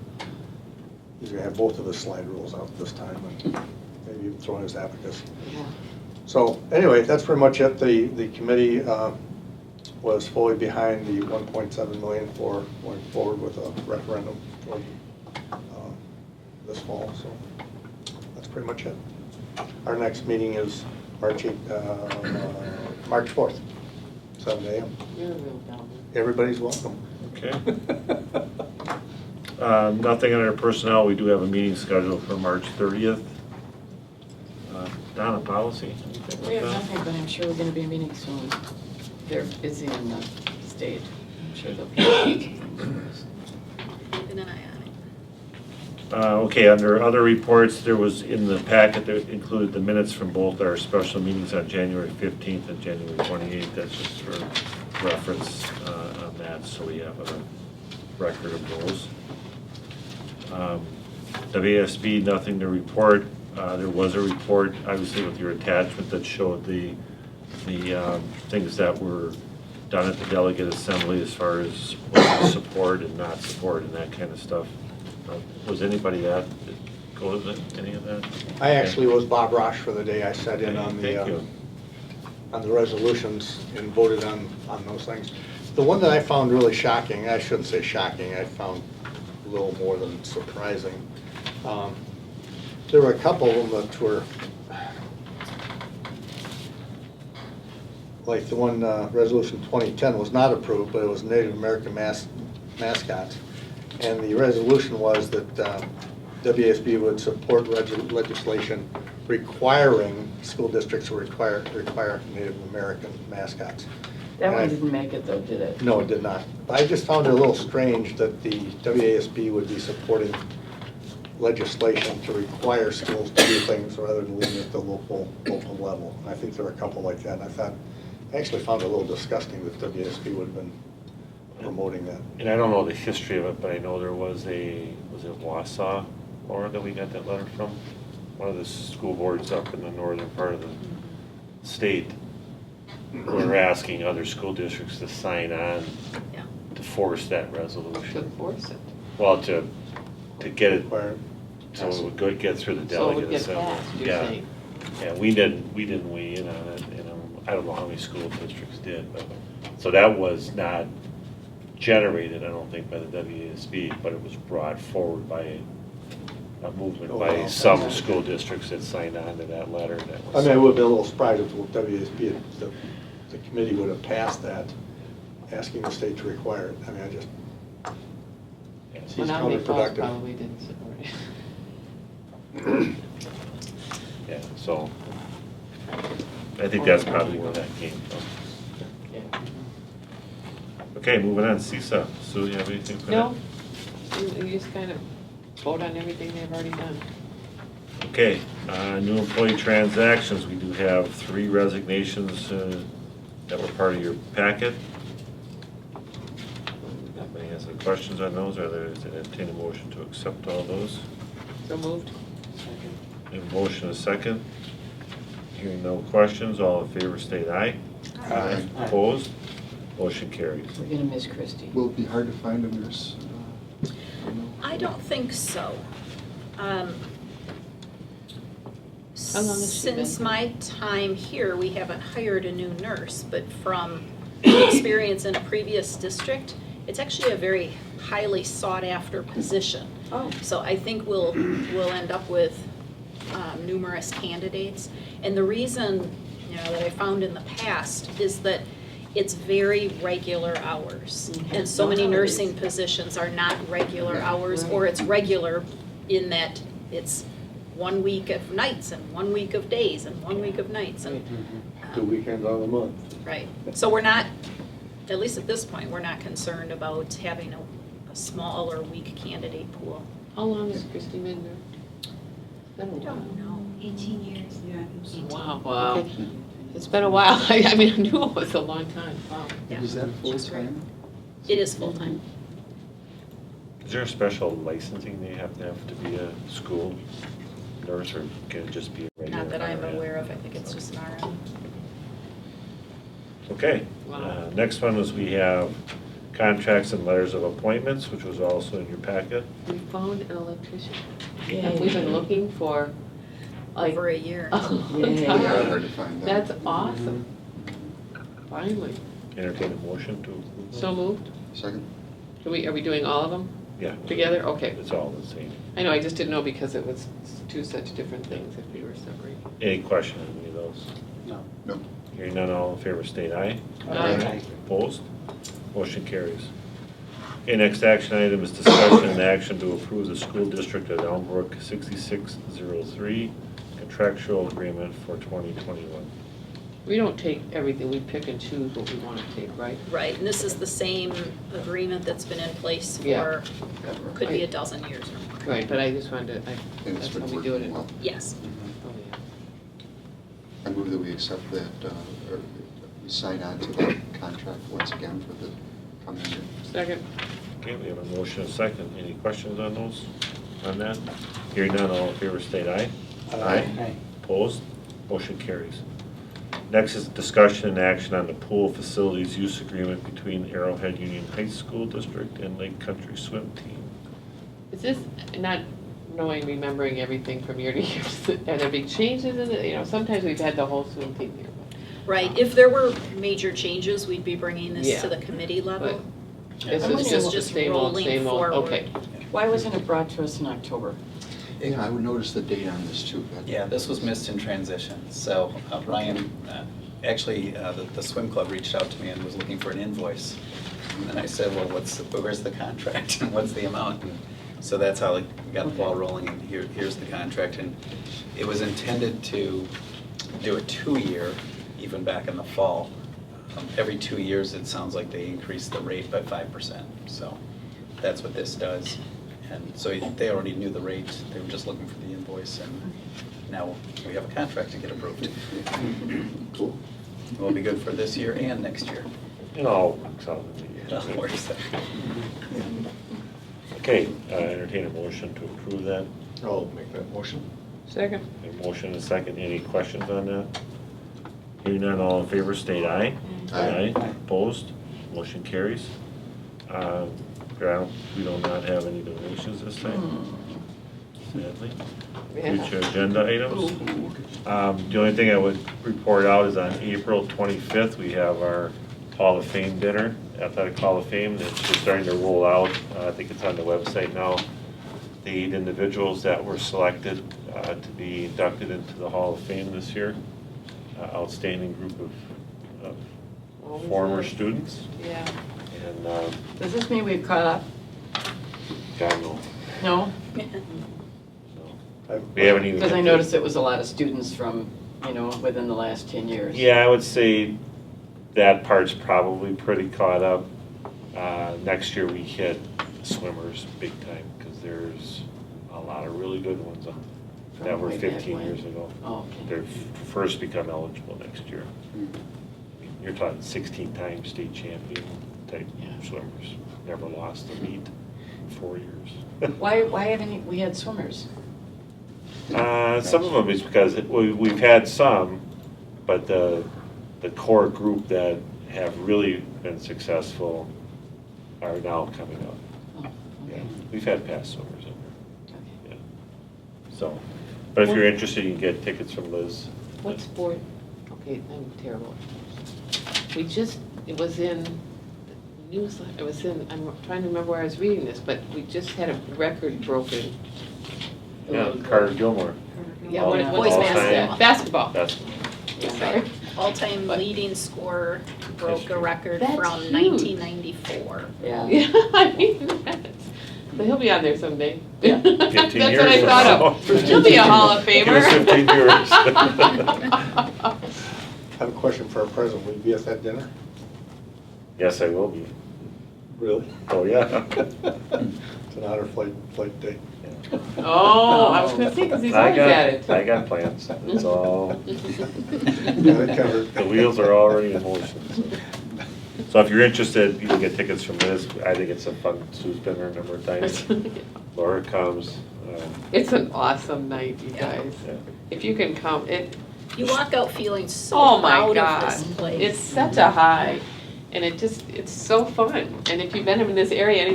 Speaker 11: he's going to have both of the slide rules out this time, and maybe even throw in his abacus.
Speaker 2: Yeah.
Speaker 11: So anyway, that's pretty much it. The committee was fully behind the $1.7 million for going forward with a referendum for this fall. So that's pretty much it. Our next meeting is March 4th, 7 a.m.
Speaker 2: You're a real downer.
Speaker 11: Everybody's welcome.
Speaker 1: Okay. Nothing under personnel. We do have a meeting scheduled for March 30th. Donna, policy? Anything
Speaker 13: We have
Speaker 1: like that?
Speaker 13: nothing, but I'm sure we're gonna be meeting soon. They're busy in the state. I'm sure they'll be.
Speaker 5: Keeping an eye on it.
Speaker 1: Okay, under other reports, there was in the packet that included the minutes from both our special meetings on January 15th and January 28th. That's just for reference on that, so we have a record of those. WASB, nothing to report. There was a report, obviously with your attachment, that showed the things that were done at the delegate assembly as far as what was support and not support and that kind of stuff. Was anybody at, go to any of that?
Speaker 11: I actually was Bob Rosh for the day. I sat in on
Speaker 1: Thank you.
Speaker 11: the resolutions and voted on those things. The one that I found really shocking, I shouldn't say shocking, I found a little more than surprising. There were a couple of them that were, like the one, Resolution 2010 was not approved, but it was Native American mascots. And the resolution was that WASB would support legislation requiring school districts to require Native American mascots.
Speaker 13: That
Speaker 11: And
Speaker 13: one
Speaker 11: I-
Speaker 13: didn't make it though, did it?
Speaker 11: No, it did not. I just found it a little strange that the WASB would be supporting legislation to require schools to do things rather than leaving it at the local level. I think there were a couple like that, and I actually found it a little disgusting that WASB would have been promoting that.
Speaker 1: And I don't know the history of it, but I know there was was it Wausau, Laura, that we got that letter from? One of the school boards up in the northern part of the state. We're asking other school districts to sign on
Speaker 5: Yeah.
Speaker 1: to force that
Speaker 2: To
Speaker 1: resolution.
Speaker 2: force it.
Speaker 1: Well, to get it,
Speaker 11: Where
Speaker 1: so it would get through the
Speaker 2: So it would
Speaker 1: delegate
Speaker 2: get
Speaker 1: assembly.
Speaker 2: passed, you're
Speaker 1: Yeah.
Speaker 2: saying.
Speaker 1: Yeah, we didn't weigh in on it, you know, I don't know how many school districts did, but, so that was not generated, I don't think, by the WASB, but it was brought forward by a movement by
Speaker 11: wow.
Speaker 1: some school districts that signed on to that letter. That
Speaker 11: I
Speaker 1: was,
Speaker 11: mean, I would have been a little surprised if WASB, the committee would have passed that, asking the state to require it. I mean, I just,
Speaker 1: yeah.
Speaker 11: seems
Speaker 2: Menominee Falls
Speaker 11: counterproductive.
Speaker 2: probably didn't support it.
Speaker 1: Yeah, so, I think that's probably where that came from.
Speaker 2: Yeah.
Speaker 1: Okay, moving on, CISA. Sue, you have anything for that?
Speaker 2: No, you just kind of vote on everything they've already done.
Speaker 1: Okay, new employee transactions, we do have 3 resignations that were part of your packet. Anybody has any questions on those, or there's an entertained motion to accept all those?
Speaker 2: So moved.
Speaker 1: We have a motion, a second. Hearing no questions, all in favor state aye.
Speaker 14: Aye.
Speaker 1: Opposed? Motion carries.
Speaker 13: We're gonna miss Christie.
Speaker 14: Will it be hard to find a nurse?
Speaker 5: I don't think so.
Speaker 2: How long has she been?
Speaker 5: Since my time here, we haven't hired a new nurse, but from experience in a previous district, it's actually a very highly sought-after position.
Speaker 13: Oh.
Speaker 5: So I think we'll end up with numerous candidates. And the reason, that I found in the past is that it's very regular hours. And so many nursing positions are not regular hours, or it's regular in that it's 1 week of nights and 1 week of days and 1 week of nights. And
Speaker 11: 2 weekends out of the month.
Speaker 5: right. So we're not, at least at this point, we're not concerned about having a small or weak candidate pool.
Speaker 2: How long has Christie been there?
Speaker 5: I don't know.
Speaker 8: 18 years.
Speaker 2: Wow.
Speaker 13: Wow.
Speaker 2: Okay. It's been a while. I mean, I knew it was a long time. Wow.
Speaker 5: Yeah.
Speaker 14: Is that
Speaker 5: She's great.
Speaker 14: full-time?
Speaker 5: It is full-time.
Speaker 1: Is there a special licensing they have to be a school nurse, or can it just be a regular?
Speaker 5: Not that I'm
Speaker 1: RN?
Speaker 5: aware of. I think it's just an RN.
Speaker 1: Okay,
Speaker 2: Wow.
Speaker 1: next one is we have contracts and letters of appointments, which was also in your packet.
Speaker 2: We found an electrician.
Speaker 13: Yay.
Speaker 2: We've been looking for like
Speaker 5: Over a year.
Speaker 2: a long
Speaker 13: Yay.
Speaker 2: time.
Speaker 14: Yeah, hard to find that.
Speaker 2: That's awesome. Finally.
Speaker 1: Entertain a motion to approve.
Speaker 2: So moved.
Speaker 14: Second?
Speaker 2: Are we doing all of them
Speaker 1: Yeah.
Speaker 2: together? Okay.
Speaker 1: It's all the same.
Speaker 2: I know, I just didn't know because it was 2 such different things if we were separate.
Speaker 1: Any question on any of those?
Speaker 12: No.
Speaker 14: No.
Speaker 1: Hearing none, all in favor state aye.
Speaker 2: Aye.
Speaker 1: Opposed? Motion carries. Okay, next action item is discussion and action to approve the school district of Elmbrook 6603 contractual agreement for 2021.
Speaker 2: We don't take everything, we pick and choose what we want to take, right?
Speaker 5: Right, and this is the same agreement that's been in place for,
Speaker 2: Yeah.
Speaker 5: could be a dozen years or more.
Speaker 2: Right, but I just wanted to,
Speaker 14: And
Speaker 2: that's
Speaker 14: it's
Speaker 2: how
Speaker 14: been
Speaker 2: we do it.
Speaker 14: working well.
Speaker 5: Yes.
Speaker 2: Oh, yeah.
Speaker 14: I move that we accept that, or we sign on to that contract once again for the coming year.
Speaker 2: Second.
Speaker 1: Okay, we have a motion, a second. Any questions on those? on that? Hearing none, all in favor state aye.
Speaker 11: Aye.
Speaker 1: Opposed? Motion carries. Next is discussion and action on the pool facilities use agreement between Arrowhead Union High School District and Lake Country Swim Team.
Speaker 2: Is this, not knowing, remembering everything from year to year, are there big changes in it? You know, sometimes we've had the whole swim team here.
Speaker 5: Right, if there were major changes, we'd be bringing this
Speaker 2: Yeah.
Speaker 5: to the committee level.
Speaker 2: This
Speaker 5: And
Speaker 2: is
Speaker 5: this
Speaker 2: just
Speaker 5: is
Speaker 2: the
Speaker 5: just
Speaker 2: same old,
Speaker 5: rolling
Speaker 2: same old,
Speaker 5: forward.
Speaker 2: okay.
Speaker 13: Why wasn't it brought to us in October?
Speaker 14: Yeah, I would notice the date on this too.
Speaker 12: Yeah, this was missed in transition. So Ryan, actually, the swim club reached out to me and was looking for an invoice. And then I said, well, where's the contract and what's the amount? And so that's how we got the ball rolling, and here's the contract. And it was intended to do a 2-year, even back in the fall. Every 2 years, it sounds like they increase the rate by 5%. So that's what this does. And so they already knew the rate, they were just looking for the invoice, and now we have a contract to get approved.
Speaker 14: Cool.
Speaker 12: Will be good for this year and next year.
Speaker 1: It all works out in the
Speaker 12: It all
Speaker 1: end.
Speaker 12: works out.
Speaker 1: Okay, entertain a motion to approve that.
Speaker 15: I'll make that motion.
Speaker 2: Second.
Speaker 1: A motion and a second. Any questions on that? Hearing none, all in favor state aye.
Speaker 14: Aye.
Speaker 1: Opposed? Motion carries. We do not have any donations this time, sadly. Future agenda items. The only thing I would report out is on April 25th, we have our Hall of Fame dinner, Athletic Hall of Fame. It's just starting to roll out. I think it's on the website now. The 8 individuals that were selected to be inducted into the Hall of Fame this year. Outstanding group of former students.
Speaker 2: Yeah.
Speaker 1: And,
Speaker 13: Does this mean we've caught up?
Speaker 1: God, no.
Speaker 13: No?
Speaker 1: We haven't even.
Speaker 13: Because I noticed it was a lot of students from, within the last 10 years.
Speaker 1: Yeah, I would say that part's probably pretty caught up. Next year we hit swimmers big time, because there's a lot of really good ones on that were
Speaker 13: Way back
Speaker 1: 15
Speaker 13: when.
Speaker 1: years ago.
Speaker 13: Oh, okay.
Speaker 1: They're first become eligible next year. You're talking 16-time state champion type swimmers, never lost a meet in 4 years.
Speaker 13: Why haven't we had swimmers?
Speaker 1: Some of them is because we've had some, but the core group that have really been successful are now coming up.
Speaker 13: Oh,
Speaker 1: Yeah,
Speaker 13: okay.
Speaker 1: we've had past swimmers in there.
Speaker 13: Okay.
Speaker 1: Yeah. So, but if you're interested, you can get tickets from Liz.
Speaker 2: What sport? Okay, I'm terrible. It was in the newsletter, I'm trying to remember where I was reading this, but we just had a record broken.
Speaker 1: Yeah, Carter Gilmore.
Speaker 2: Yeah,
Speaker 1: All-
Speaker 2: what
Speaker 5: Boys
Speaker 1: all
Speaker 5: basketball.
Speaker 1: time.
Speaker 2: Basketball.
Speaker 1: Basketball.
Speaker 2: Sorry.
Speaker 5: All-time
Speaker 2: But-
Speaker 5: leading scorer broke a
Speaker 1: History.
Speaker 5: record
Speaker 2: That's
Speaker 5: from
Speaker 2: huge.
Speaker 5: 1994.
Speaker 13: Yeah.
Speaker 2: Yeah, I mean, but he'll be on there someday.
Speaker 13: Yeah.
Speaker 1: 15
Speaker 2: That's
Speaker 1: years
Speaker 2: what I
Speaker 1: from
Speaker 2: thought
Speaker 1: now.
Speaker 2: of. He'll be a Hall of
Speaker 1: Give us
Speaker 2: Famer.
Speaker 1: 15 years.
Speaker 11: I have a question for our president. Will you be at that dinner?
Speaker 1: Yes, I will be.
Speaker 11: Really?
Speaker 1: Oh, yeah.
Speaker 11: It's an honor flight day.
Speaker 2: Oh, I was gonna say, because he's always at it.
Speaker 1: I got plans. It's all,
Speaker 11: Got it covered.
Speaker 1: the wheels are already in motion. So if you're interested, you can get tickets from Liz. I think it's a fun, Sue's been there a number of times. Laura comes.
Speaker 2: It's an awesome night, you guys.
Speaker 1: Yeah.
Speaker 2: If you can come,
Speaker 5: You walk out feeling so
Speaker 2: oh my
Speaker 5: proud of
Speaker 2: God,
Speaker 5: this place.
Speaker 2: it's such a high, and it's so fun. And if you've been in this area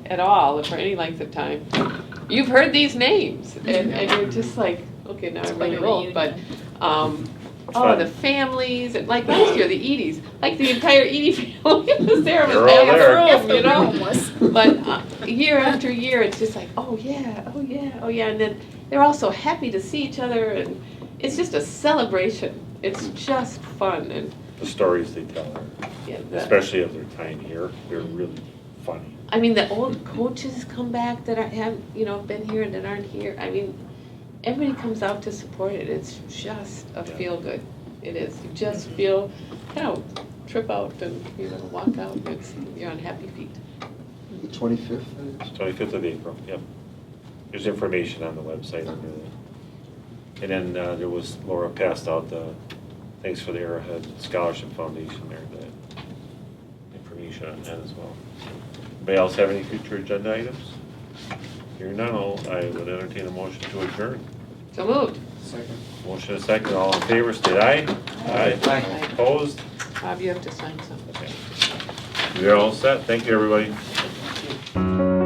Speaker 2: at all, for any length of time, you've heard these names, and you're just like, okay, now
Speaker 5: It's
Speaker 2: I'm
Speaker 5: quite
Speaker 2: really
Speaker 5: a
Speaker 2: old, but,
Speaker 5: reunion.
Speaker 2: the families, and like last year, the Edie's, like the entire Edie family was there, it
Speaker 1: They're
Speaker 2: was
Speaker 1: all
Speaker 2: half
Speaker 1: there.
Speaker 2: the
Speaker 5: Half
Speaker 2: room,
Speaker 5: the
Speaker 2: you know?
Speaker 5: room was.
Speaker 2: But year after year, it's just like, oh yeah, oh yeah, oh yeah, and then they're all so happy to see each other, and it's just a celebration. It's just fun, and
Speaker 1: The stories they tell are,
Speaker 2: yeah,
Speaker 1: especially of their time here, they're really funny.
Speaker 2: I mean, the old coaches come back that haven't, been here and that aren't here. I mean, everybody comes out to support it. It's just a
Speaker 1: Yeah.
Speaker 2: feel good. It is. You just feel, trip out and, walk out. You're on happy feet.
Speaker 14: The 25th?
Speaker 1: It's 25th of April, yep. There's information on the website under that. And then Laura passed out the, thanks for the Arrowhead Scholarship Foundation there, the information on that as well. Anybody else have any future agenda items? Hearing none, I would entertain a motion to adjourn.
Speaker 2: So moved.
Speaker 4: Second.
Speaker 1: Motion and second, all in favor, state aye.
Speaker 2: Aye.
Speaker 1: Opposed?
Speaker 2: Bob, you have to sign something.
Speaker 1: Okay. We are all set. Thank you, everybody.